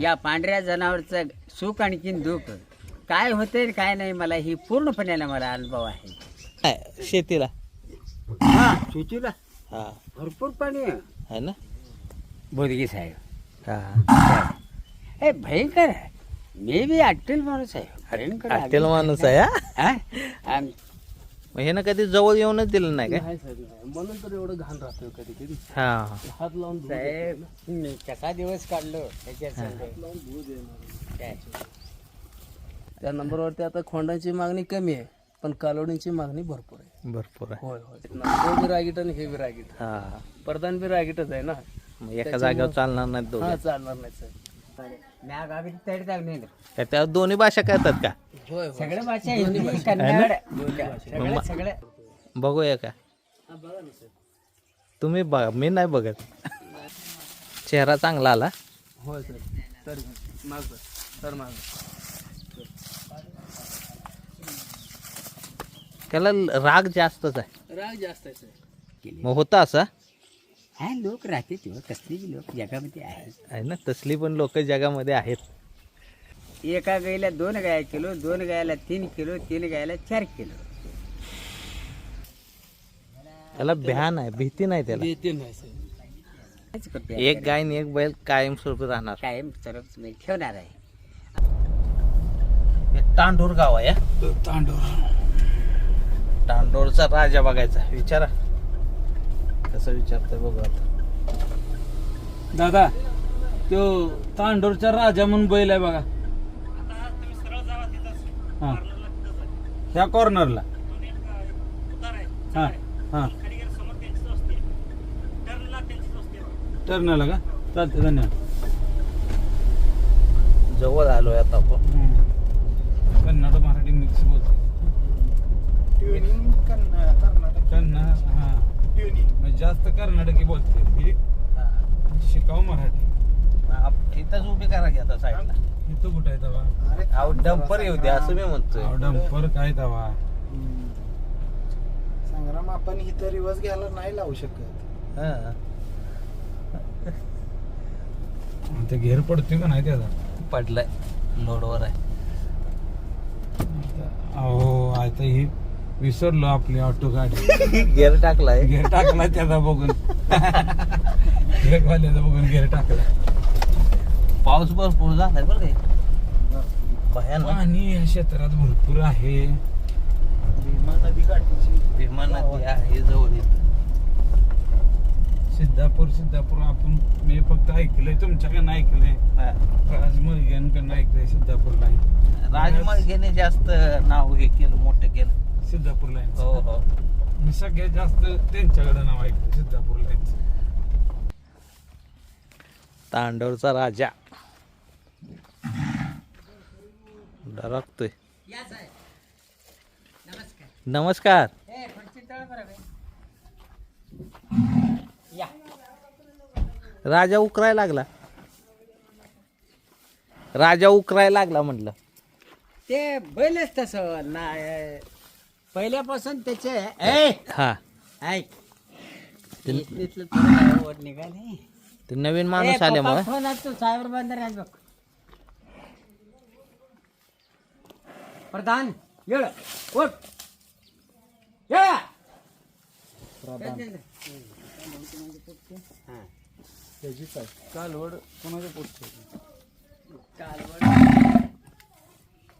या पांढऱ्या जनावरचं सुख आणखीन दुःख काय होते काय नाही मला ही पूर्णपणे मला अनुभव आहे. काय शेतीला हा शेतीला हा भरपूर पाणी आहे ना. बोदगी साहेब हा हे भयंकर आहे. मी बी अट्टल माणूस आहे हरिणकडे हॉटेल माणूस आहे हा. हा? मग हे ना कधी जवळ येऊनच दिलं नाही काय. म्हणून तर एवढं घाण राहतं कधी कधी हा हात लावून साहेब मी कसा दिवस काढलो त्याच्या संग. काय? त्या नंबरवरती आता खोंडांची मागणी कमी आहे पण कालवडींची मागणी भरपूर आहे. भरपूर आहे. होय होय तो बी रागीट आणि हे बी रागीट. हा प्रधान बी रागीटच आहे ना. मग एका जागेवर चालणार नाही हा दोघे. चालणार नाही साहेब. म्या गावी तरी चांगली काय त्या दोन्ही भाषा कळतात का. होय होय. सगळ्या भाषा हिंदी कन्नड सगळं सगळं बघूया का हा, बघा ना साहेब. तुम्ही बघा मी नाही बघत. चेहरा चांगला आला. होय साहेब. तर माग तर माग त्याला राग जास्तच आहे. राग जास्त आहे साहेब. मग होता असा हा लोक राहते तेव्हा कसली बी लोक जगामध्ये आहेत. आहे ना. तसली पण लोक जगामध्ये आहेत. एका गाईला 2 गाया किलो 2 गायाला 3 किलो 3 गायाला 4 किलो. त्याला भ्या नाही भीती नाही त्याला. येते नाही साहेब. हेच करते एक गाय आणि एक बैल कायमस्वरूपी राहणार. कायम स्वरूप मी ठेवणार आहे. हे तांडूर गाव आहे हा. तांडूर तांडूरचा राजा बघायचा विचारा कसं विचारतोय बघू आता. दादा तो तांडूरचा राजा म्हणून बैल आहे बघा. हा ह्या कॉर्नरला हा हा टर्नला का चालते धन्यवाद. जवळ आलोय आता आपण. कन्नड मराठी मिक्स बोलते. कन्नड हा म्हणजे जास्त कर्नाटकी बोलते ही शिकाव मराठी. इथंच उभी करा की आता साईडला. इथं कुठं आहे तवा. अहो डंपर येऊ द्या असं मी म्हणतोय. डंपर काय तवा. संग्राम आपण इथं रिवर्स घ्यायला नाही लावू शकत. हा. ते घेर पडतोय का नाही त्याचा. पडलाय लोडवर आहे. अहो आता ही विसरलो आपली ऑटो गाडी. गेअर टाकलाय. घेर टाकला त्याचा बघून. घेरवाल्याचा बघून घेर टाकला. पाऊस भरपूर झालाय बरं काही भयानक. पाणी या क्षेत्रात भरपूर आहे. भीमा नदी काठीची भीमा नदी आहे जवळ इथं. सिद्धापूर आपण मी फक्त ऐकलंय तुमच्याकडनं ऐकलंय. राजमळग्यांकडनं ऐकलंय सिद्धापूरला. राजमळगेने जास्त नाव हे केलं मोठं केलं. सिद्धापूरला हो हो. मी सगळ्यात जास्त त्यांच्याकडे नाव ऐकलं सिद्धापूरला. तांडवचा राजा डरकतोय. नमस्कार. नमस्कार. ए खुर्ची तळ बरं बे. या राजा उकरायला लागला. राजा उकरायला लागला म्हटलं. ते बैलच तसं ना पहिल्यापासून त्याचे ए हा ऐक इथलं थोडं काय वर निघाले. ते नवीन माणूस आल्यामुळे फोन तू सायबर बंदर आहे बघ. प्रधान येळ उठ ये. कालवड कोणाच्या पोटचे. कालवड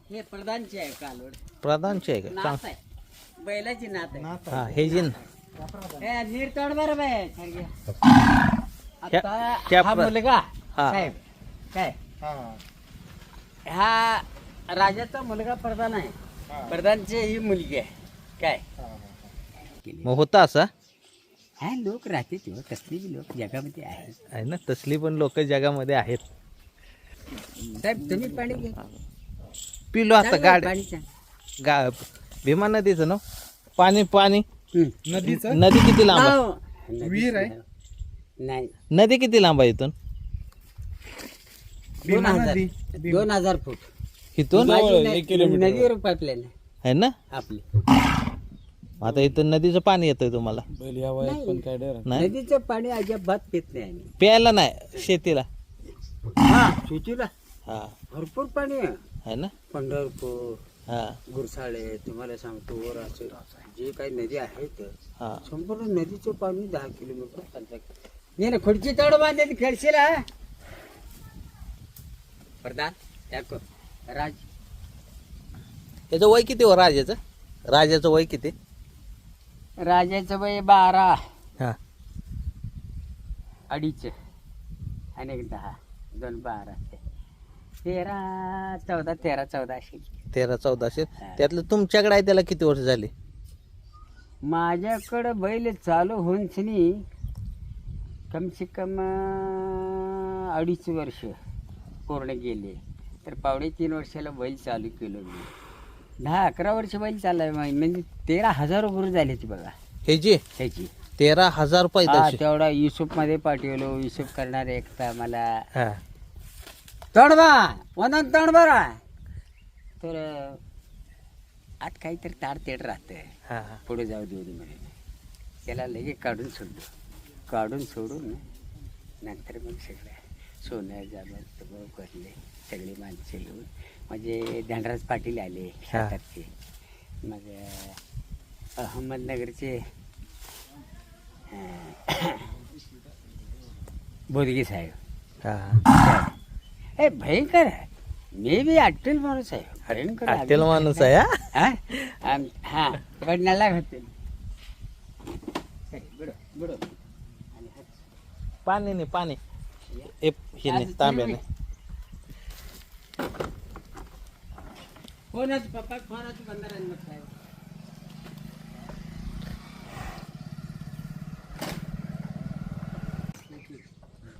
हे प्रधानची आहे कालवड. प्रधानचे आहे का नात सांग. आहे बैलाची नात आहे. हा हे जिन ए नीर तोड बरं बाय. आता त्या हा मुलगा हा. साहेब काय हा राजाचा मुलगा प्रधान आहे. प्रधानची ही मुलगी आहे काय. मग होता असा हा लोक राहते तेव्हा कसली बी लोक जगामध्ये आहेत. आहे ना. तसली पण लोक जगामध्ये आहेत. साहेब तुम्ही पाणी घ्या. पिलो आता चांगलं गाडी पाणी चांगलं. भीमा नदीचं ना पाणी पाणी. नदीचं नदी किती लांब आहे? हो. विहीर आहे. नाही नदी किती लांब आहे इथून? 2000 फूट इथून नदीवर पाईपलाईन आहे ना. आपली. आता इथं नदीचं पाणी येतंय तुम्हाला? बैल या वयात पण काय डर. नाही नदीचं पाणी अजिबात पित नाही आम्ही. प्यायला नाही शेतीला. हा सुचीला हा भरपूर पाणी आहे. आहे ना पंढरपूर, हा गुरसाळे, तुम्हाला सांगतो वर असे जे काही नदी आहेत हा संपूर्ण नदीचं पाणी 10 किलोमीटर खालचं. ये ना खुर्ची तोड बांधली खेळशीला प्रधान त्याको राज त्याचं वय किती हो राजाचं? राजाचं वय किती? राजाचं वय 12 हा अडीच आणि 10 2 12 13 14 13 14 अशी 13-14 असेल. त्यातलं तुमच्याकडे आहे त्याला किती वर्ष झाली? माझ्याकडं बैल चालू होऊन सनी कम से कम 2.5 वर्ष पूर्ण गेले. तर 3.5 वर्षाला बैल चालू केलं मी. 10-11 वर्ष बैल चाललाय म्हणजे 13,000 गुरु झाले ती बघा हे जी ह्याची. 13,000 पैदाशी. तेवढा युसुफ मध्ये पाठवलो. युसुफ करणार एकटा मला हा तणबा वनन तणबरा तर आत काहीतरी ताडतेड राहतं हा हा पुढे जाऊ देऊ दे म्हणे. त्याला लगेच काढून सोडून नंतर मग सगळं सोनं जाबर सगळं करले सगळे माणसं येऊन म्हणजे धनराज पाटील आले सातारचे, मग अहमदनगरचे बोदगे साहेब. हा हे भयंकर आहे. मी बी अट्टल माणूस आहे. भयंकर आहे. हॉटेल माणूस आहे हा? हा? हा वडण्याला घालते. बुडो पाणी नाही पाणी हे नाही तांब्याने. कोणाच पप्पा कोणाच बंदर आहे मग साहेब.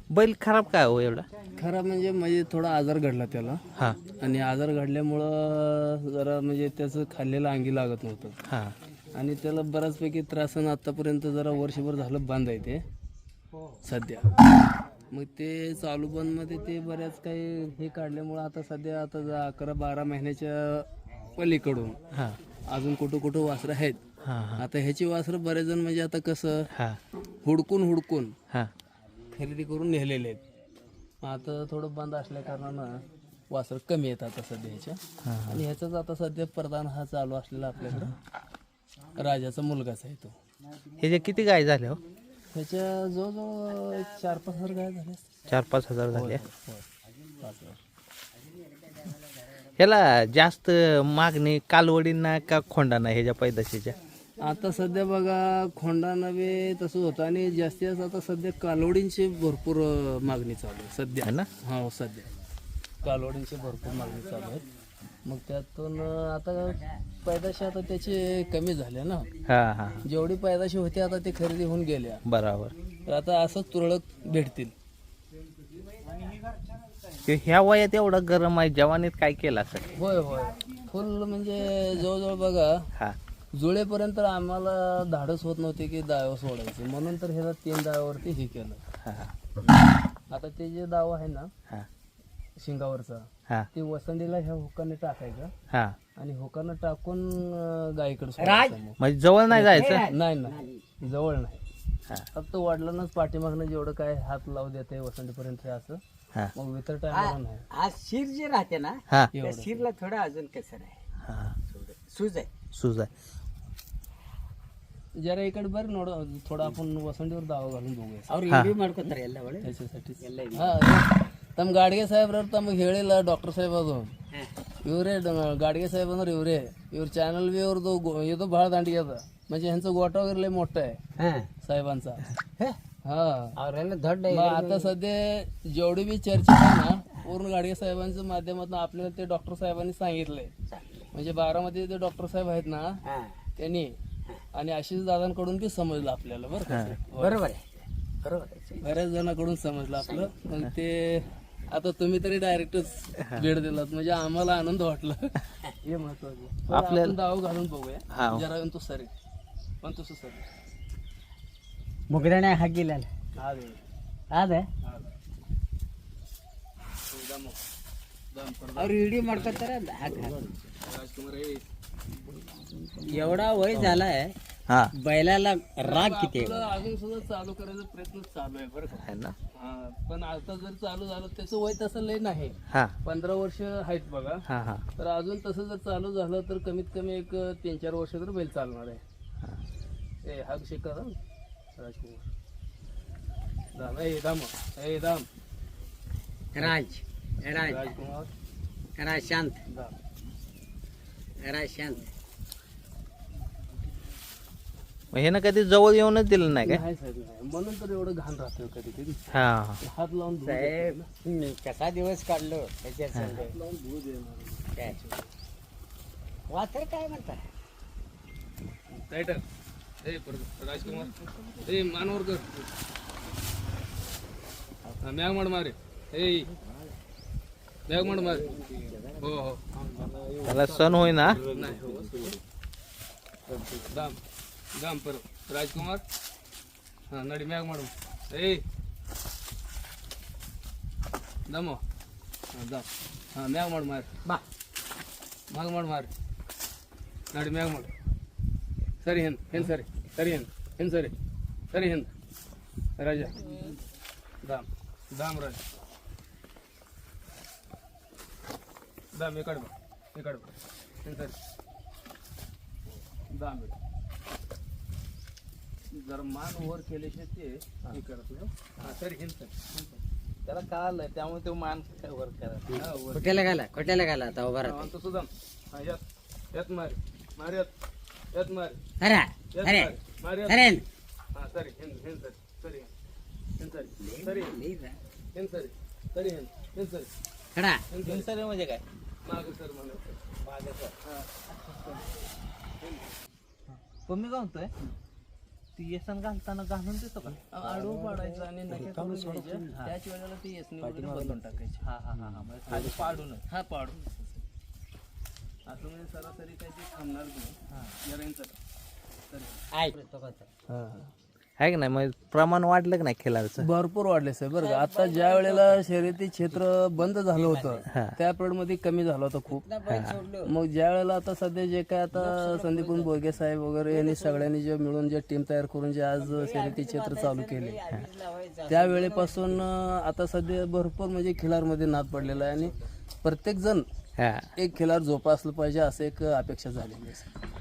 बैल खराब काय हो एवढा? खराब म्हणजे थोडा आजार घडला त्याला हा आणि आजार घडल्यामुळं जरा म्हणजे त्याचं खाल्लेलं अंगी लागत नव्हतं हा आणि त्याला बऱ्याचपैकी त्रासानं आत्तापर्यंत जरा वर्षभर झालं बंद आहे ते सध्या. मग ते चालू बंदमध्ये ते बऱ्याच काही हे काढल्यामुळं आता सध्या आता 11-12 महिन्याच्या पलीकडून हा अजून कुठं वासरं आहेत. हा हा आता ह्याची वासरं बरेच जण म्हणजे आता कसं हा हुडकून हा खरेदी करून नेलेले आहेत. मग आता थोडं बंद असल्या कारणानं वासर कमी येतात आता सध्याच्या. आणि ह्याचाच आता सध्या प्रधान हा चालू असलेला आपल्याकडं राजाचा मुलगाच आहे तो. हे जे किती गाय झाले हो? ह्याच्या जवळजवळ 4-5 हजार गाय झाले असतील. 4-5 हजार झाले. 5 हजार. ह्याला जास्त मागणी कालवडींना का खोंडांना ह्याच्या पैदाशीच्या? आता सध्या बघा खोंडा नव्हे तसं होतं आणि जास्तीत जास्त आता सध्या कालवडींची भरपूर मागणी चालू आहे सध्या. है ना? हो सध्या कालवडींची भरपूर मागणी चालू आहे. मग त्यातून आता पैदाशी आता त्याची कमी झाल्या ना. हा हा जेवढी पैदाशी होती आता ते खरेदी होऊन गेल्या. बरोबर. तर आता असंच तुरळक भेटतील. ते ह्या वयात एवढं गरम आहे जवानीत काय केलं असेल? होय फुल म्हणजे जवळजवळ बघा हा जुळेपर्यंत आम्हाला धाडस होत नव्हते की दाव सोडायचे म्हणून तर ह्याला 3 दाव्यावरती हे केलं. हा आता ते जे दाव आहे ना हा शिंगावरचा हा ते वसंडीला ह्या हुकाने टाकायचं हा आणि हुकानं टाकून गायीकडे राज. सोडायचं. मग म्हणजे जवळ नाही जायचं? नाही जवळ नाही. हा. फक्त वडिलांनाच पाठीमागनं जेवढं काय हात लावू देते वसंडीपर्यंत हे असं. हा मग इतर टायमाला नाही. हा शिर जे राहते ना हा त्या शिरला थोडा अजून कसर आहे. हा सूज आहे. सूज आहे. जरा इकडे बरं नोड थोडा आपण वसंडीवर दावा घालून बघूया ಅವ್ರು ಇಂಟರ್ವ್ಯೂ ಮಾಡ್ಕೊತಾರೆ ಎಲ್ಲ ಒಳ್ಳೆ त्याच्यासाठी. ಎಲ್ಲ ಇದೆ. ತಮ್ಮ ಗಾಡಿಗೆ ಸಾಹೇಬ್ರವ್ರು ತಮಗೆ ಹೇಳಿಲ್ಲ ಡಾಕ್ಟರ್ ಸಾಹೇಬ್ ಅದು ಇವರೇ ಗಾಡಿಗೆ ಸಾಹೇಬ್ ಅಂದ್ರೆ ಇವರೇ ಇವ್ರ ಚಾನಲ್ ಬಿ ಇವ್ರದ್ದು ಇದು ಭಾಳ ದಾಂಡಿಗೆ ಅದ म्हणजे ह्यांचं गोठा वगैरे लय मोठा आहे ಹಾ. साहेबांचा. ಹೇ, हा ಅವರೆಲ್ಲ ದೊಡ್ಡ मग आता सध्या जेवढी बी चर्चा आहे ना पूर्ण गाडगे साहेबांच्या माध्यमातून आपल्याला ते डॉक्टर साहेबांनी सांगितलंय. म्हणजे बारामध्ये ते डॉक्टर साहेब आहेत ना हा. त्यांनी आणि आशिष दादांकडून बी समजलं आपल्याला बरं का. बरोबर आहे बरोबर आहे. बऱ्याच जणांकडून समजलं आपलं. मग ते आता तुम्ही तरी डायरेक्टच भेट दिलात म्हणजे आम्हाला आनंद वाटला. हे महत्वाचं. आपल्याला दाव घालून बघूया जरा तू सरी पण तसं सर ಮುಗ್ದಣೆ ಹಾಕಿಲ್ಲ ಅದೇ ಅವ್ರು ವಿಡಿಯೋ ಮಾಡ್ಕೊತಾರೆ हाक एवढा वय झालाय हा बैलाला राग किती आहे? आपलं अजून सुद्धा चालू करायचा प्रयत्न चालू आहे बरं का. आहे ना. हा, पण आता जर चालू झालं त्याचं वय तसं लय नाही, हा 15 वर्ष आहेत बघा. हा हा तर अजून तसं जर चालू झालं तर कमीत कमी एक 3-4 वर्ष तर बैल चालणार आहे. ए हा शिका राजकुमार दाम, ए दाम, ए दाम, राज राज राजकुमार राज शांत, दाम. राज शांत. मग हे ना कधी जवळ येऊनच दिलं नाही काय? नाही साहेब नाही, म्हणून तर एवढं घाण राहतं कधी कधी. हा हात लावून धुवून साहेब मी कसा दिवस काढलो त्याच्या संग. लावून धुवू देणार. काय वातर काय म्हणता? टायटल ए परत राजकुमार ए मानवर कर मॅग माड मारे ए मॅग माड मारे. हो हो त्याला सण होईना. नाही हो दाम दाम परत राजकुमार हा नडी मॅग माडू ए दमो हा दाम हा मॅग माड मार बा माग माड मार नडी मॅग माड सरी हेन हेन सरी सरी हेन सरी सरी हेन राजा दाम दाम राजा दाम इकड बा हेन सरी दाम जरा मान वर केल्याशिवाय ते हे करत ना. हा सरी हेन सरी त्याला कळालंय त्यामुळे तो मान वर करा. हा वर खोट्याला घाला आता उभा राहते. तो सुद्धा हा यात यात मार मार यात मार अरे यात अरे मार मार यात. अरे हा सरी हेन हेन सरी सरी हेन सरी सरी हेन सरी सरी हेन सरी खडा हेन सर म्हणजे काय? माग सर म्हणायचं माग सर. हा पण मी काय म्हणतोय ती येसन घालताना घालून देतो का? आडू पाडायचं आणि नखे काढून घ्यायचे. त्याच वेळेला ती यसनी वगैरे बदलून टाकायची. हा हा हा हा म्हणजे खाली पाडून. हा पाडून असं म्हणजे सरासरी काही ते थांबणार नाही. जरा यांचं आहे की नाही मग प्रमाण वाढलं की नाही खिलारचं? भरपूर वाढले साहेब बरं का. आता ज्या वेळेला शर्यती क्षेत्र बंद झालं होतं त्या पिरियड मध्ये कमी झालं होतं खूप. मग ज्या वेळेला आता सध्या जे काय आता संदीपन बोरगे साहेब वगैरे यांनी सगळ्यांनी जे मिळून जे टीम तयार करून जे आज शर्यती क्षेत्र चालू केले त्यावेळेपासून आता सध्या भरपूर म्हणजे खिलारमध्ये नाद पडलेला आहे आणि प्रत्येक जण हा एक खिलार जोपासलं पाहिजे असं एक अपेक्षा झालेली आहे.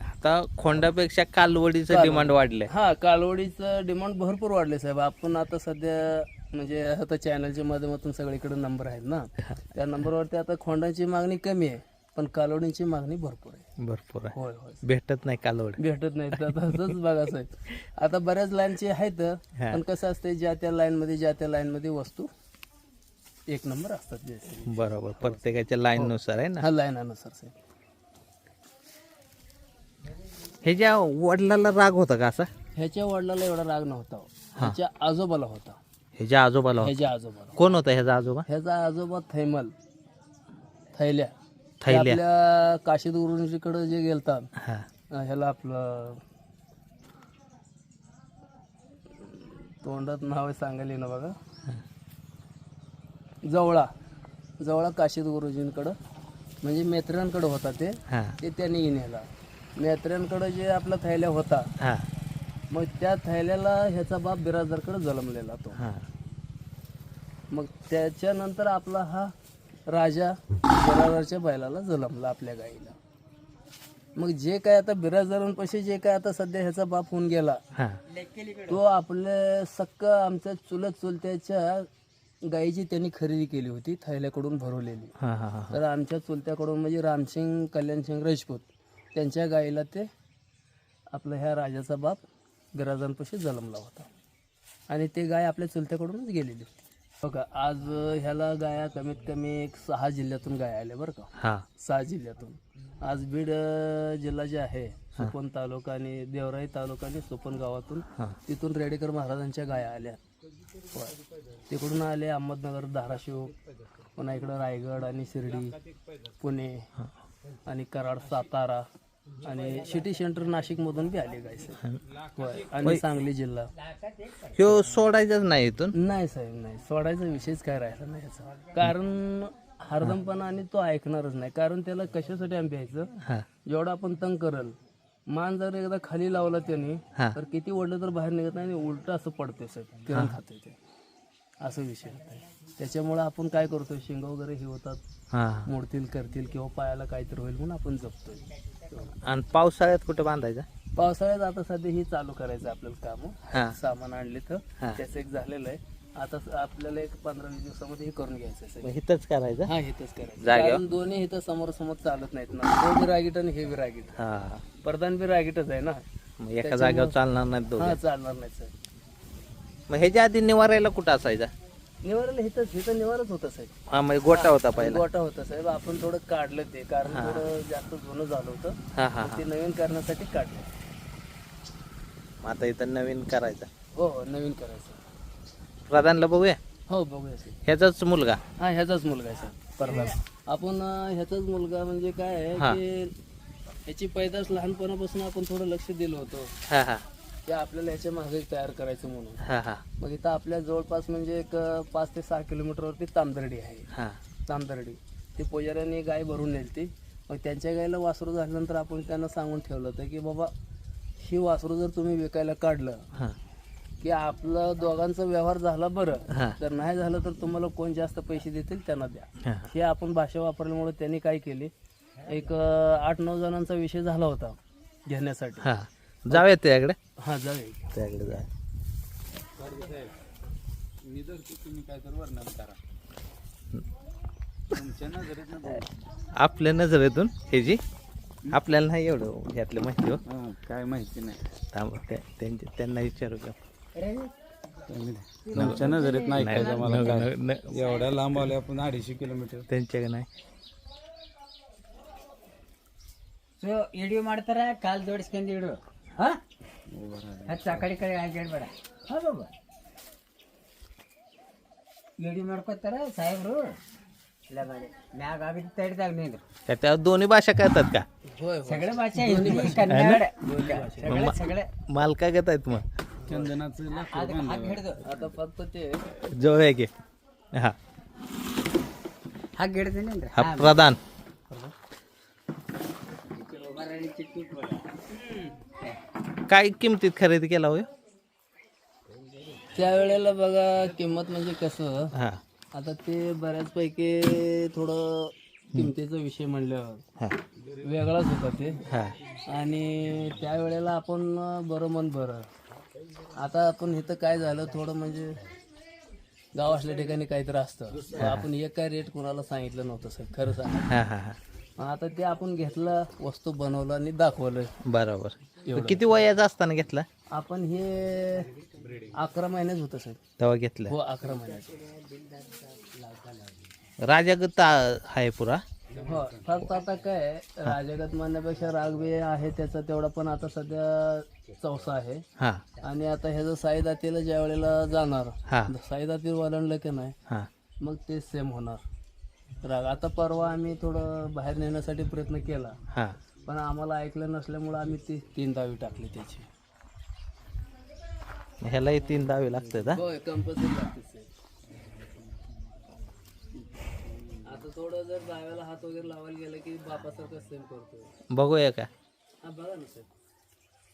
आता खोंडापेक्षा कालवडीचं डिमांड वाढलंय. हा कालवडीचं डिमांड भरपूर वाढले साहेब. आपण आता सध्या म्हणजे आता चॅनलच्या माध्यमातून सगळीकडे नंबर आहेत ना, त्या नंबरवरती आता खोंडाची मागणी कमी आहे पण कालवडीची मागणी भरपूर आहे. भरपूर आहे. होय होय भेटत नाही कालवड. भेटत नाही तर तसंच बघा साहेब. आता बऱ्याच लाईनचे आहेत पण कसं असते ज्या त्या लाईनमध्ये वस्तू एक नंबर असतात. बरोबर प्रत्येकाच्या लाईन नुसार आहे ना. हा लाईनानुसार साहेब. हे ज्या वडिलाला राग होता का असा? ह्याच्या वडिलाला एवढा राग नव्हता हो. ह्याच्या आजोबाला होता. ह्याच्या आजोबाला होता? ह्याच्या आजोबाला. कोण होता ह्याचा आजोबा? ह्याचा आजोबा थैल्या थैल्या? आपल्या काशीद गुरुजीकडे जे गेलतात हा ह्याला आपलं तोंडात नाव सांगायला ना बघा. जवळा काशीद गुरुजींकडं म्हणजे मेत्र्यांकडे होता ते. हा ते त्यांनी नेला. मेत्र्यांकडे जे आपला थैल्या होता हा मग त्या थैल्याला ह्याचा बाप बिराजदारकडे जन्मलेला तो. हा मग त्याच्यानंतर आपला हा राजा बिराजदारच्या बैलाला जन्मला आपल्या गाईला. मग जे काय आता बिराजदारांपाशी जे काय आता सध्या ह्याचा बाप होऊन गेला हा तो आपले सक्क आमच्या चुलत्याच्या गाईची त्यांनी खरेदी केली होती थैल्याकडून भरवलेली. हा हा हा तर आमच्या चुलत्याकडून म्हणजे रामसिंग कल्याणसिंग राजपूत त्यांच्या गाईला ते आपलं ह्या राजाचा बाप बिराजांपाशी जन्मला होता आणि ते गाय आपल्या चुलत्याकडूनच गेलेली होती. बघा आज ह्याला गाया कमीत कमी एक 6 जिल्ह्यातून गाया आल्या बरं का. हा 6 जिल्ह्यातून. आज बीड जिल्हा जे आहे सुपन तालुका आणि देवराई तालुका आणि सुपन गावातून तिथून रेडेकर महाराजांच्या गाया आल्या. तिकडून आले अहमदनगर, धाराशिव, पुन्हा इकडं रायगड आणि शिर्डी, पुणे आणि कराड, सातारा आणि सिटी सेंटर नाशिक मधून बी आले गाय आणि सांगली जिल्हा. ह्यो सोडायचाच नाही इथून? नाही साहेब नाही, सोडायचा विषयच काय राहिला नाही याचा. कारण हरदमपणा आणि तो ऐकणारच नाही. कारण त्याला कशासाठी आम्ही द्यायचं हा जेवढा आपण तंग करल मान जर एकदा खाली लावला त्याने हा. तर किती ओढलं तर बाहेर निघत नाही आणि उलट असं पडते साहेब, किरण खाते ते, असं विषय आहे. त्याच्यामुळे आपण काय करतो, शेंगा वगैरे हे होतात, हा. मोडतील करतील किंवा पायाला काहीतरी होईल म्हणून आपण जपतोय. आणि पावसाळ्यात कुठं बांधायचा? पावसाळ्यात आता सध्या ही चालू करायचं आपल्याला काम, हा. सामान आणले तर हा. त्याचं एक झालेलं आहे. आता आपल्याला एक 15-20 दिवसामध्ये हे करून घ्यायचं आहे मग सगळं. इथंच करायचं? हा, हेच करायचं, जागेवर? कारण दोन्ही इथं समोर समोर चालत नाहीत ना, तो बी रागीट आणि हे बी रागीट, हा. प्रधान बी रागीटच आहे ना. मग एका जागेवर चालणार नाही हा, दोघं. चालणार नाही साहेब. मग ह्याच्या आधी निवारायला कुठं असायचा? निवाराला इथं निवारच होतं साहेब. हा, म्हणजे गोटा होता पहिला. गोटा होता साहेब, आपण थोडं काढलं ते, कारण हा. थोडं जास्त जुनं झालं होतं, हा हा मग हा. ते नवीन करण्यासाठी काढलं. मग आता इथं नवीन करायचं. हो हो, नवीन करायचं. प्रधानला बघूया. हो, बघूया साहेब. ह्याचाच मुलगा. हा, ह्याचाच मुलगा आहे साहेब, प्रधान. आपण ह्याचाच मुलगा म्हणजे काय आहे हा. की ह्याची पैदास लहानपणापासून आपण थोडं लक्ष दिलं होतं हा हा की आपल्याला ह्याच्या मागे तयार करायचं म्हणून. हा हा मग इथं आपल्या जवळपास म्हणजे एक 5 ते 6 किलोमीटरवरती तामदर्डी आहे. हा. तामदर्डी ती पुजाऱ्यांनी गाय भरून नेलती. मग त्यांच्या गायला वासरू झाल्यानंतर आपण त्यांना सांगून ठेवलं होतं की बाबा ही वासरू जर तुम्ही विकायला काढलं हा. की आपलं दोघांचा व्यवहार झाला बरं, हा. जर नाही झालं तर तुम्हाला कोण जास्त पैसे देतील त्यांना द्या. हा. हे आपण भाषा वापरल्यामुळे त्यांनी काय केले, एक 8-9 जणांचा विषय झाला होता घेण्यासाठी. हा. जाऊया त्याकडे. हा, जावे. त्याकडे जाऊया. मी जर तुम्ही काय तर वर्णन करा तुमच्या नजरेत ना. आपल्या नजरेतून ह्याची आपल्याला नाही एवढं ह्यातलं माहिती हो. काय माहिती नाही, थांबा, त्यांना विचारू का? तुमच्या नजरेत नाही काय मला काय. नाही, एवढ्या लांब आले आपण 250 किलोमीटर. त्यांच्याकडे नाही. ಸೊ ಇಡಿಯೋ ಮಾಡ್ತಾರ ಕಾಲು ಜೋಡಿಸ್ಕೊಂಡು ಇಡು ಹಾಂ ಹತ್ತು ಆ ಕಡೆ ಹಾಕ್ಬೇಡ ಹಾಂ ಬಾಬಾ ಇಡಿ ಮಾಡ್ಕೋತಾರ ಸಾಹೇಬ್ರು ಇಲ್ಲ ಮಾಡಿ ಮ್ಯಾಗ ಆಗಿದ್ದು ತಡಿದಾಗ ನೀನು त्या दोन्ही भाषा कळतात का? होय, सगळे भाषा हिंदी कन्नड सगळे सगळे मालका घेत आहेत मग चंदनाचं लाकूड ಅದಕ್ಕೆ ಹಾಕಿ बांधलं. ಹಿಡ್ದು आता फक्त ते जवळ की. हा. ಹಾಕಿ ಹಿಡ್ತೀನಿ ಅಂದ್ರೆ हा प्रधान. काय किमतीत खरेदी केला होय? त्यावेळेला बघा किंमत म्हणजे कसं, हा आता ते बऱ्याचपैकी थोडं किमतीचा विषय म्हणल्यावर हा वेगळाच होता ते. हा आणि त्यावेळेला आपण बरं मन बरं, आता आपण इथं काय झालं थोडं म्हणजे गाव असल्या ठिकाणी काहीतरी असतं, आपण एक काय रेट कोणाला सांगितलं नव्हतं सर, खरं सांग. हा हा हा. आता ते आपण घेतलं, वस्तू बनवलं आणि दाखवलं. बरोबर. एवढं. किती वयाचं असताना घेतला आपण हे 11 महिन्याच होतं सर. तेव्हा घेतलं? हो, 11 महिन्याचं. राजागत आहे पुरा. हो, फक्त आता काय राजगत म्हणण्यापेक्षा रागवे आहे त्याचा तेवढा, पण आता सध्या चौसा आहे. हा आणि आता ह्याचं साईदातीला ज्या वेळेला जाणार, हा साईदाती वळणलं की नाही हा मग ते सेम होणार राग. आता परवा आम्ही थोडं बाहेर नेण्यासाठी प्रयत्न केला, हा. पण आम्हाला ऐकलं नसल्यामुळं आम्ही ती 3 दावी टाकली त्याची. ह्यालाही 3 दावे लागतात. होय, कंपल्सरी लागते. आता थोडं जर दाव्याला हात वगैरे लावायला गेलं की बापासारखं सेम करतो. बघूया का? हा, बघा ना सर.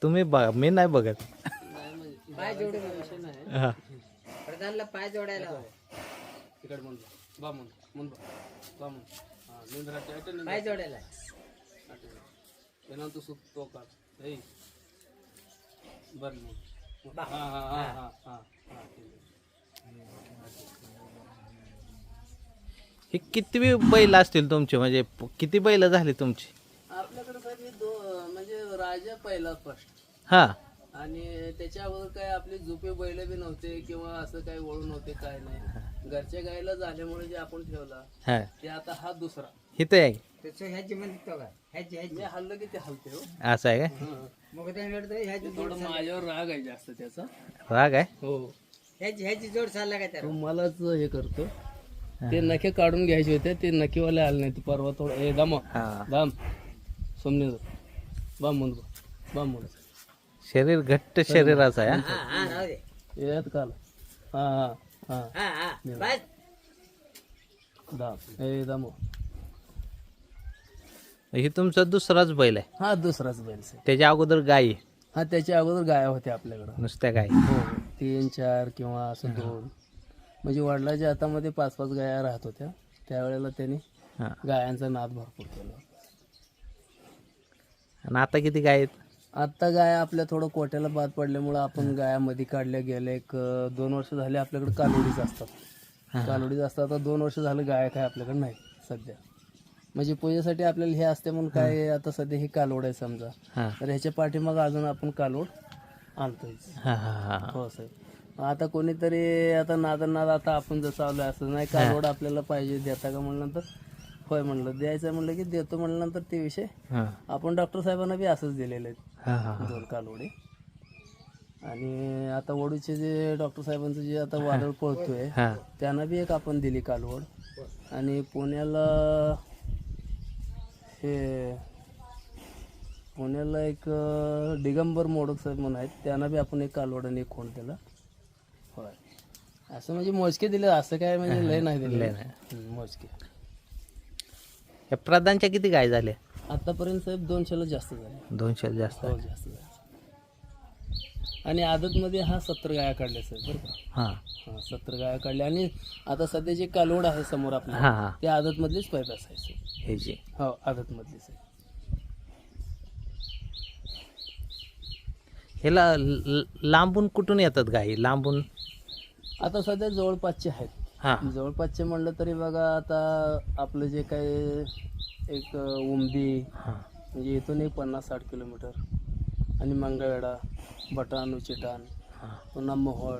तुम्ही बघा, मी नाही बघत. नाही म्हणजे पाय जोडून विषय नाही. हा प्रधानला पाय जोडायला तिकडे म्हणतो बा म्हणतो बा म्हणतो. हा, निंद्राच्या आयटम पाय जोडायला तू सुख तो काढ ए बरं मग. हा हा हा हा हा हा, ठीक आहे. हे किती बैल असतील तुमचे, म्हणजे किती बैल झाली तुमची? आपल्याकडे सर म्हणजे राजा पहिला फर्स्ट, हा आणि त्याच्या अगोदर काय आपली झुपे बैल बी नव्हते किंवा असं काही वळू नव्हते, काय नाही. घरच्या गायला झाल्यामुळे जे आपण ठेवला हा. ते आता हा दुसरा. इथं आहे त्याचं ह्याची म्हणतो का ह्याची ह्याची मी हल्लं की ते हलते हो. असं आहे का? मग त्या वेळ ह्याची थोडं माझ्यावर राग आहे जास्त त्याचा. राग आहे? हो, ह्याची जोड चालला का त्याला मलाच हे करतो. ते नखे काढून घ्यायचे होते, ते नखेवाले आले नाही. ते परवा थोडं ए दाम हा. दाम सोमने बाम शरीर घट्ट शरीराचं आहे. हा हा राहू दे येत काल. हा हा हा हा हा बस दाम ए दाम. हे तुमचा दुसराच बैल आहे. हा दुसराच बैल साहेब. त्याच्या अगोदर गाय आहे. हा त्याच्या अगोदर गाया होत्या आपल्याकडं. नुसत्या गाय. हो 3, 4 किंवा असं 2 म्हणजे वडिलाच्या हातामध्ये 5-5 गाया राहत होत्या. त्यावेळेला त्यांनी हा. गायांचा नाद भरपूर केला. आणि आता किती गाय आहेत? आता गाया आपल्या थोडं कोट्याला बाद पडल्यामुळं आपण गाया मध्ये काढल्या गेल्या. 1-2 वर्ष झाले आपल्याकडे कालोडीच असतात. कालोडीच असतात. आता 2 वर्ष झालं गाया काय आपल्याकडे नाही सध्या. म्हणजे पूजेसाठी आपल्याला हे असते म्हणून काय आता सध्या हे कालोड आहे समजा. हा. तर ह्याच्या पाठीमागं अजून आपण कालोड आणतोय. हा हा हा. हो साहेब. आता कोणीतरी आता नाद आता आपण जसं आलोय असं नाही. कालोड आपल्याला पाहिजे देता का म्हणल्यानंतर होय म्हणलं द्यायचं म्हणलं की देतो म्हणल्यानंतर ते विषय हा. आपण डॉक्टर साहेबांना बी असंच दिलेले आहेत. हा हा. 2 कालोडे. आणि आता वडूचे जे डॉक्टर साहेबांचं जे आता वादळ पळतोय हा. त्यांना बी एक आपण दिली कालवड. आणि पुण्याला एक दिगंबर मोडक साहेब म्हणून आहेत त्यांना बी आपण एक कालवड आणि एक खोंड दिला. होय असं म्हणजे मोजके दिले. असं काय म्हणजे लय नाही दिले. मोजके. या प्रधानच्या किती गाय झाल्या? आतापर्यंत साहेब 200ला जास्त झाले. 200 जास्त. हो जास्त झाले. आणि आदतमध्ये 70 गाया काढल्या साहेब बरं का. हा. 70 गाया काढल्या. आणि आता सध्या जे कालवड आहे समोर हा आपल्याला हा. ते आदतमधलीच पैदास आहे साहेब. हे जे हो आदतमधलीच आहे. ह्याला लांबून कुठून येतात गाई? लांबून आता सध्या जवळपासचे आहेत. हा. जवळपासचे म्हणलं तरी बघा आता आपलं जे काय एक उमदी हा. म्हणजे इथून एक 50-60 किलोमीटर. आणि मंगळवेढा, बटाण, उचिटाण, हा. पुन्हा मोहोळ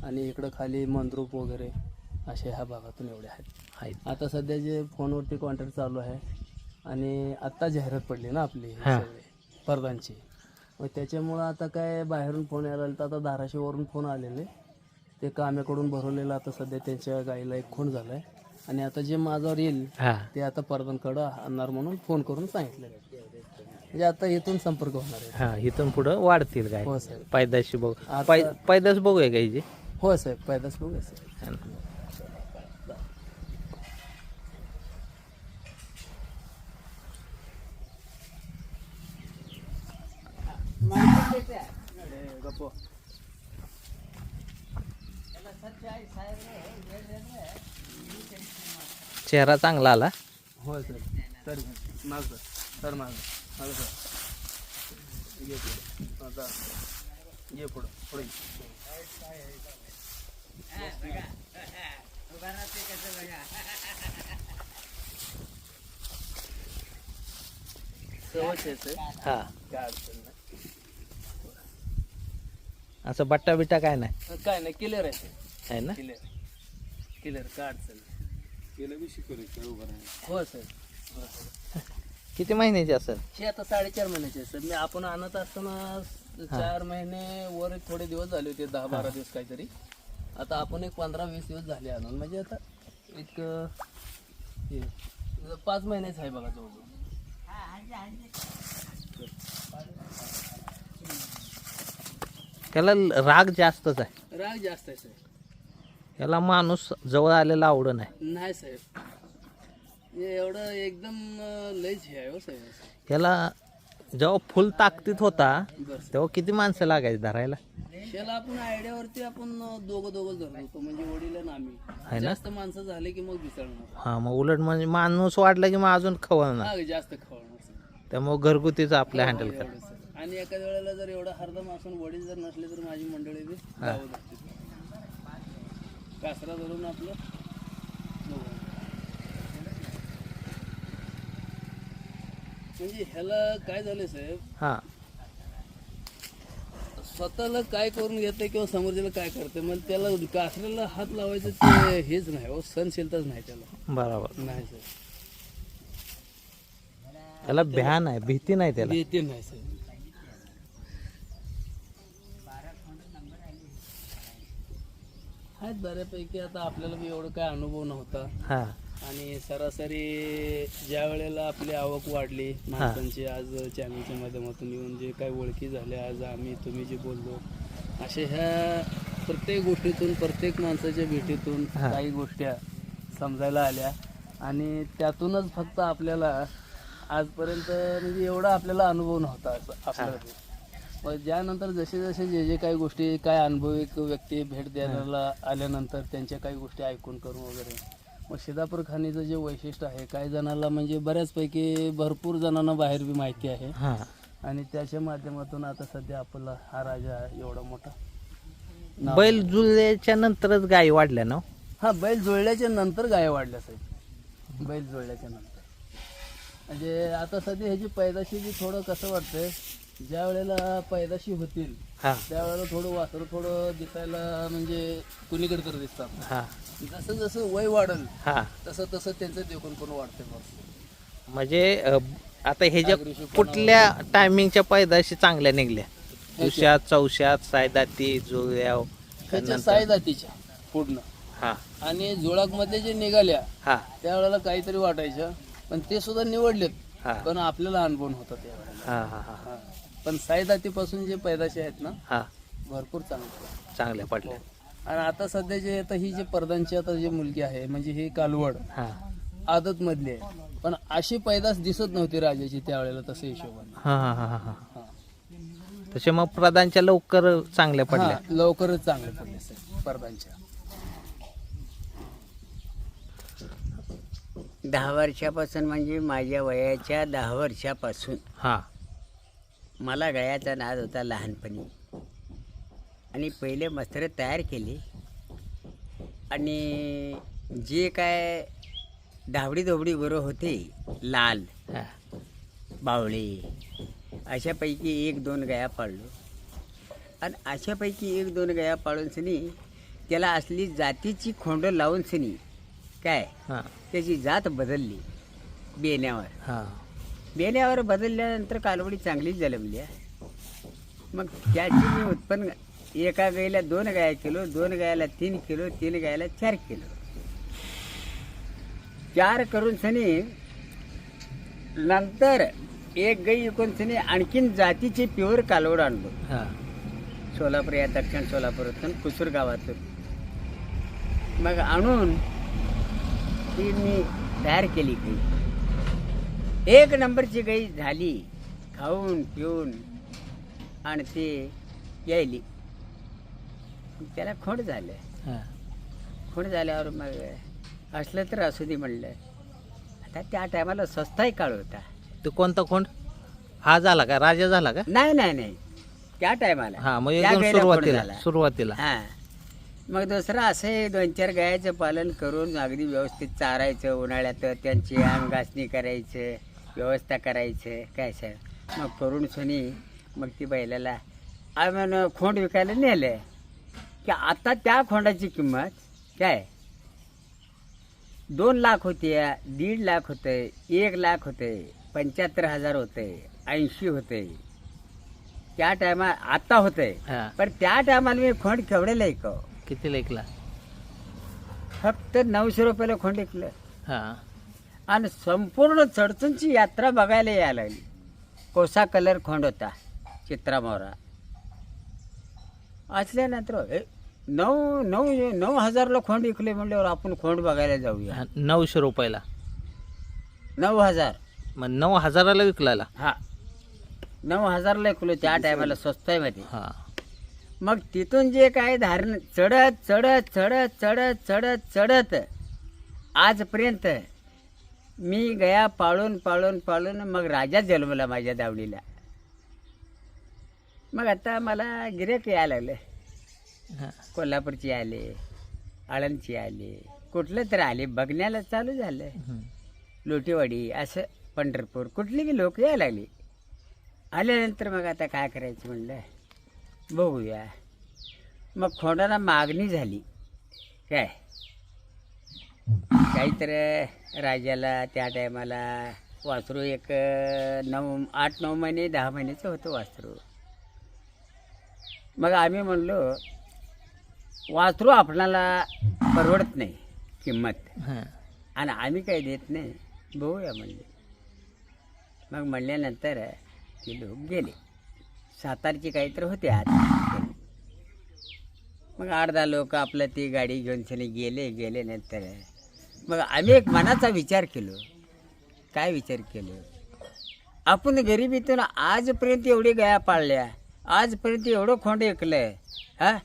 आणि इकडं खाली मंद्रूप वगैरे असे ह्या भागातून एवढे आहेत. आता सध्या जे फोनवरती कॉन्टॅक्ट चालू आहे आणि आत्ता जाहिरात पडली ना आपली हा. सगळे परदानची. मग त्याच्यामुळं आता काय बाहेरून फोन यायला तर आता धाराशिववरून फोन आलेले. ते काम्याकडून भरवलेलं आता सध्या त्यांच्या गाईला एक खूण झाला आहे. आणि आता जे माझ्यावर येईल हा. ते आता परदानकडं आणणार म्हणून फोन करून सांगितलं. म्हणजे आता इथून संपर्क होणार आहे. हा. इथून पुढं वाढतील गाय. हो साहेब. पैदाशी बघू. आता- पैदास बघूया गाईची. हो साहेब पैदास बघूया साहेब. चेहरा चांगला आला. होय सर. तर माझं सर माझं माझं सर ये पुढं. आता ये पुढं पुढे. सवच आहे सर. हा. काय अडचण नाही. असं बट्टा बिट्टा काय नाही काय नाही क्लिअर आहे सर. आहे ना? क्लिअर काय अडचण नाही. केलं बी शिकवलं खेळ उभं राहायला. हो सर. किती महिन्याची असेल? हे आता 4.5 महिन्याचे आहे सर. मी आपण आणत असताना 4 महिने वर थोडे दिवस झाले होते. 10-12 दिवस काहीतरी. आता आपण एक 15-20 दिवस झाले आणून. म्हणजे आता एक 5 महिन्याच आहे बघा जवळजवळ. त्याला राग जास्तच आहे. राग जास्त आहे साहेब. याला माणूस जवळ आलेला आवड नाही. नाही साहेब. हे एवढं एकदम लयच हे आहे हो साहेब. याला जेव्हा फुल ताकदीत होता बरं. तेव्हा किती माणसं लागायची धरायला? त्याला आपण आयडियावरती आपण दोघं धरत होतो. म्हणजे वडील आणि आम्ही. आहे ना? जास्त माणसं झाले की मग विसरणार. हा. मग उलट म्हणजे माणूस वाढला की मग अजून खवळणार. हा जास्त खवळणार सर. त्यामुळे घरगुतीच आपल्या हँडल कर. एवढं सर. आणि एखाद्या वेळेला जर एवढा हरदम असून वडील जर नसले तर माझी मंडळी बी जावं लागते. कासरा धरून आपलं बघू. म्हणजे ह्याला काय झालं साहेब हा. स्वतःला काय करून घेते किंवा समोरच्याला काय करते मग त्याला कासऱ्याला हात लावायचं ते हेच नाही हो. सहनशीलताच नाही त्याला. बरोबर. नाही सर. त्याला भ्या नाही, भीती नाही त्याला. येते नाही साहेब. आहेत बऱ्यापैकी. आता आपल्याला बी एवढं काय अनुभव नव्हता. हा. आणि सरासरी ज्या वेळेला आपली आवक वाढली माणसांची आज चॅनलच्या माध्यमातून येऊन जे काही ओळखी झाल्या आज आम्ही तुम्ही जे बोललो अशा ह्या प्रत्येक गोष्टीतून प्रत्येक माणसाच्या भेटीतून काही गोष्टी समजायला आल्या. आणि त्यातूनच फक्त आपल्याला आजपर्यंत म्हणजे एवढा आपल्याला अनुभव नव्हता आपल्याला. मग ज्यानंतर जसे जसे जे काही गोष्टी काय अनुभविक व्यक्ती भेट द्यायला आल्यानंतर त्यांच्या काही गोष्टी ऐकून करून वगैरे मग शिदापूर खाणीचं जे वैशिष्ट्य आहे काही जणांना म्हणजे बऱ्याचपैकी भरपूर जणांना बाहेर बी माहिती आहे हा. आणि त्याच्या माध्यमातून आता सध्या आपला हा राजा एवढा मोठा नाव. बैल जुळल्याच्या नंतरच गायी वाढल्या ना हो? हा बैल जुळल्याच्या नंतर गाय वाढल्या साहेब. बैल जुळल्याच्या नंतर म्हणजे आता सध्या ह्याची पैदाशी बी थोडं कसं वाटतंय ज्या वेळेला पैदाशी होतील हा. त्यावेळेला थोडं वासरू थोडं दिसायला म्हणजे कुणीकडे तर दिसतात. हा. जसं जसं वय वाढल हा. तसं तसं त्यांचं देखून पण वाढते बस. म्हणजे आता हे ज्या कुठल्या टायमिंगच्या पैदाशी चांगल्या निघल्या? दुष्यात, चौशात, सायदाती, जुळ्या त्याच्या साई जातीच्या पूर्ण हा. आणि जुळाकमध्ये जे निघाल्या हा. त्यावेळेला काहीतरी वाटायचं पण ते सुद्धा निवडलेत. हा. पण आपल्याला अनुभव होता त्यावेळेला. हा. हा. हा. हा. पण साई जातीपासून जे पैदाशी आहेत ना हा. भरपूर चांगले. चांगल्या पडल्या. आणि आता सध्या जे आता ही जे प्रधानची आता जी मुलगी आहे म्हणजे ही कालवड हा. आदत मधली आहे पण अशी पैदास दिसत नव्हती राजाची त्यावेळेला तसं हिशोबाने. हा. हा. हा. हा. हा. तसे मग प्रधानच्या लवकर चांगल्या पडल्या. हा, लवकरच चांगले पडले साहेब प्रधानच्या. 10 वर्षापासून म्हणजे माझ्या वयाच्या 10 वर्षापासून हा. मला गायाचा नाद होता लहानपणी आणि पहिले मस्तर तयार केले आणि जे काय धावडी धोबडी गुरं होते लाल हा. बावळे अशापैकी 1-2 गाया पाळलो आणि अशापैकी 1-2 गाया पाळून सनी त्याला असली जातीची खोंड लावून सनी काय हा. त्याची जात बदलली बेण्यावर. हा. बेण्यावर बदलल्यानंतर कालवडी चांगलीच जन्मली. मग त्याची मी उत्पन्न एका गाईला 2 गाया किलो, 2 गायाला 3 किलो, 3 गायाला 4 किलो 4 करून सनी नंतर एक गाई विकून सनी आणखीन जातीची प्युअर कालवड आणलो हा. सोलापूर या दक्षिण सोलापूरातून कुसूर गावातून. मग आणून ती मी तयार केली गाई. 1 नंबरची गाई झाली खाऊन पिऊन आणि ती यायली. त्याला खोड झालं. हा. खोड झाल्यावर मग असलं तर असू दे म्हणलं. आता त्या टायमाला स्वस्ताही काळ होता. ते कोणता खोंड? हा झाला का? राजा झाला का? नाही त्या टायमाला हा. मग त्या एकदम गाईला खोड सुरुवातीला झाला. सुरुवातीला. हा. मग दुसरं असे 2-4 गायाचं पालन करून अगदी व्यवस्थित चारायचं. उन्हाळ्यात त्यांची अंगासणी करायचं, व्यवस्था करायचं काय सर. मग करून सनी मग ती बैलाला आम्ही खोंड विकायला नेलं की आता त्या खोंडाची किंमत काय 2 लाख होती, 1.5 लाख होते, 1 लाख होते, 75,000 होते, 80 होते त्या टायमा. आता होते हा. पण त्या टायमाला मी खोंड केवढे ऐकव किती लेखला? फक्त 900 रुपयाला खोंड ऐकलं. हा. आणि संपूर्ण चडचणची यात्रा बघायला यायला लागली. कोसा कलर खोंड होता चित्रा मोरा. असल्यानंतर 9,000ला खोंड विकले म्हणल्यावर आपण खोंड बघायला जाऊया. 900 रुपयाला. 9,000. मग 9,000ला विकलाला. हा 9,000ला विकलो त्या टायमाला स्वस्तामध्ये. हा. मग तिथून जे काय धारण चढत चढत चढत चढत चढत चढत आजपर्यंत मी गया पाळून पाळून पाळून मग राजा जन्मला माझ्या दावडीला. मग आता मला गिऱ्हाईक यायला लागले. हा. कोल्हापूरची आले, आळंदची आले, कुठलं तर आले बघण्याला चालू झालं. हम्म. लोटेवाडी असं पंढरपूर कुठली की लोक यायला लागली. आल्यानंतर मग आता काय करायचं म्हणलं बघूया. मग खोंडाला मागणी झाली काय काहीतरी राजाला त्या टायमाला वासरू एक 8-9 महिने 10 महिन्याचं होतं वासरू. मग आम्ही म्हणलो वासरू आपणाला परवडत नाही किंमत हा. आणि आम्ही काही देत नाही बघूया म्हणले. मग म्हणल्यानंतर ते लोक गेले. सातारची काहीतरी होते आज. मग 8-10 लोक आपलं ती गाडी घेऊन सनी गेले नंतर मग आम्ही एक मनाचा विचार केलो. काय विचार केलो आपण गरिबीतून आजपर्यंत एवढी गाया पाळल्या, आजपर्यंत एवढं खोंड ऐकलं, हा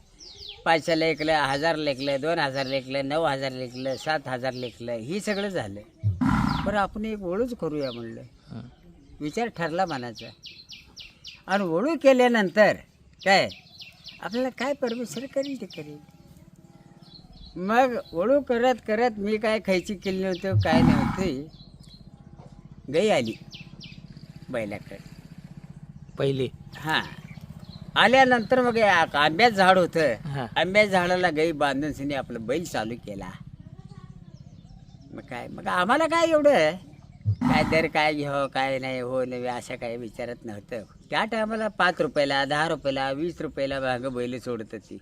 500ला ऐकलं, 1000ला ऐकलं, 2000ला ऐकलं, 9000ला ऐकलं, 7000ला ऐकलं, ही सगळं झालं. बरं आपण एक वळूच करूया म्हणलं, विचार ठरला मनाचा. आणि वळू केल्यानंतर काय आपल्याला काय परमेश्वर करेल ते करेल. मग वळू करत करत मी काय खायची केली नव्हतं, काय नव्हतं. गाई आली बैलाकडे पहिली. हां. आल्यानंतर मग आंब्याचं झाड होतं, हां. आंब्याच्या झाडाला गाई बांधून सिने आपलं बैल चालू केला. मग आम्हाला काय एवढं काय दर काय घ्यावं काय नाही हो नव्हे असं काय विचारत नव्हतं. त्या टायमाला 5 रुपयाला 10 रुपयाला 20 रुपयाला मागं बैल सोडत होती.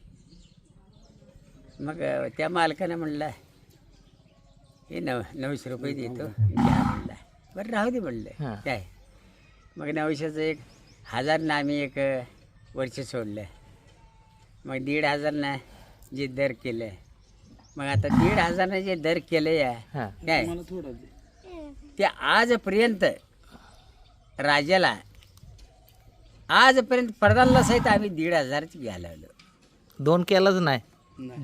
मग त्या मालकानं म्हणलं हे 900 रुपये देतो घ्या म्हणलं. बरं राहू दे म्हणलं हां. काय. मग 900चं 1000 आम्ही एक वर्ष सोडलं. मग 1500 जे दर केलं, मग आता 1500 जे दर केलं या हां. काय ते आजपर्यंत राजाला आजपर्यंत प्रधानला सहित आम्ही 1500च घ्यायला लागलो. 2 केलाच नाही.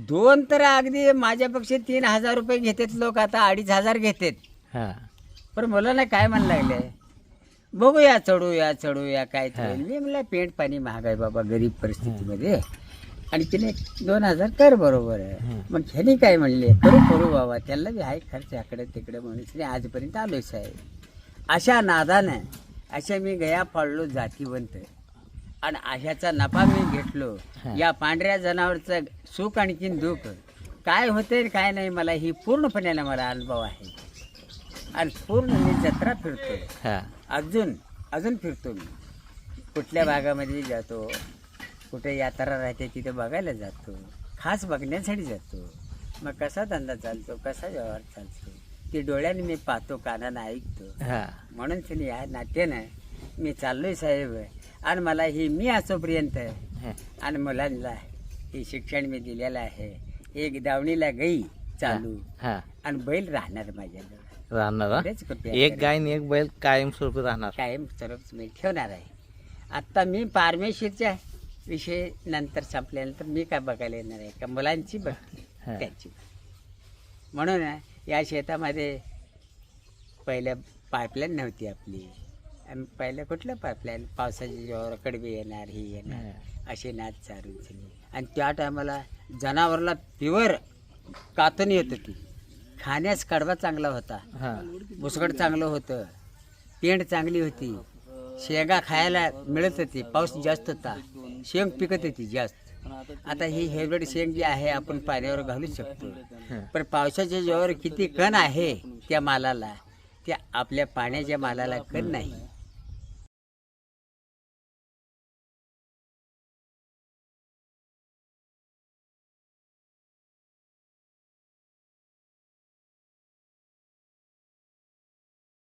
2 तर अगदी माझ्यापेक्षा 3000 रुपये घेतात लोक, आता 2500 घेतात. हां. पण मुलांना काय म्हण लागले, बघूया चढूया काय होईल. मी म्हणलं पेंट पाणी महाग आहे बाबा गरीब परिस्थितीमध्ये, आणि तिने 2000 कर बरोबर आहे. मग ह्यानी काय म्हणले, करू बाबा, त्याला बी आहे खर्च याकडे तिकडे म्हणून आजपर्यंत आलोय साहेब. अशा नादानं अशा मी गया पाळलो जातीवंत, आणि अशाचा नफा मी घेतलो. या पांढऱ्या जनावरचं सुख आणखीन दुःख काय होते काय नाही मला ही पूर्णपणे मला अनुभव आहे. आणि पूर्ण मी जत्रा फिरतो, हां. अजून फिरतो. मी कुठल्या भागामध्ये जातो, कुठे यात्रा राहते तिथे बघायला जातो, खास बघण्यासाठी जातो. मग कसा धंदा चालतो, कसा व्यवहार चालतो ते डोळ्याने मी पाहतो, कानानं ऐकतो. हां. म्हणून तिने या नात्यानं मी चाललोय साहेब. आणि मला ही मी असोपर्यंत आणि मुलांना हे शिक्षण मी दिलेलं आहे. एक दावणीला गाई चालू हां. आणि बैल राहणार माझ्याजवळ. राहणार हा? बरेच कृपया एक करा. गाय आणि एक बैल कायमस्वरूपी राहणार. कायम स्वरूप मी ठेवणार आहे. आत्ता मी पारमेश्वरच्या विषय नंतर संपल्यानंतर मी काय बघायला येणार आहे का मुलांची बघ हां. त्यांची. म्हणून या शेतामध्ये पहिल्या पाईपलाईन नव्हती आपली. आम्ही पहिलं कुठलं पाईपलाईन, पावसाच्या जेव्हा कडबी येणार ही येणार असे नाद चालून सगळे. आणि त्या टायमाला जनावरला प्युअर कातून येत होती. खाण्यास कडबा चांगला होता, हां. मुसगड चांगलं होतं, पेंड चांगली होती, शेंगा खायला मिळत होती, पाऊस जास्त होता, शेंग पिकत होती जास्त. आता ही हायब्रिड शेंग जी आहे आपण पाण्यावर घालू शकतो, पण पावसाच्या जेव्हा किती कण आहे त्या मालाला, त्या आपल्या पाण्याच्या मालाला कण नाही.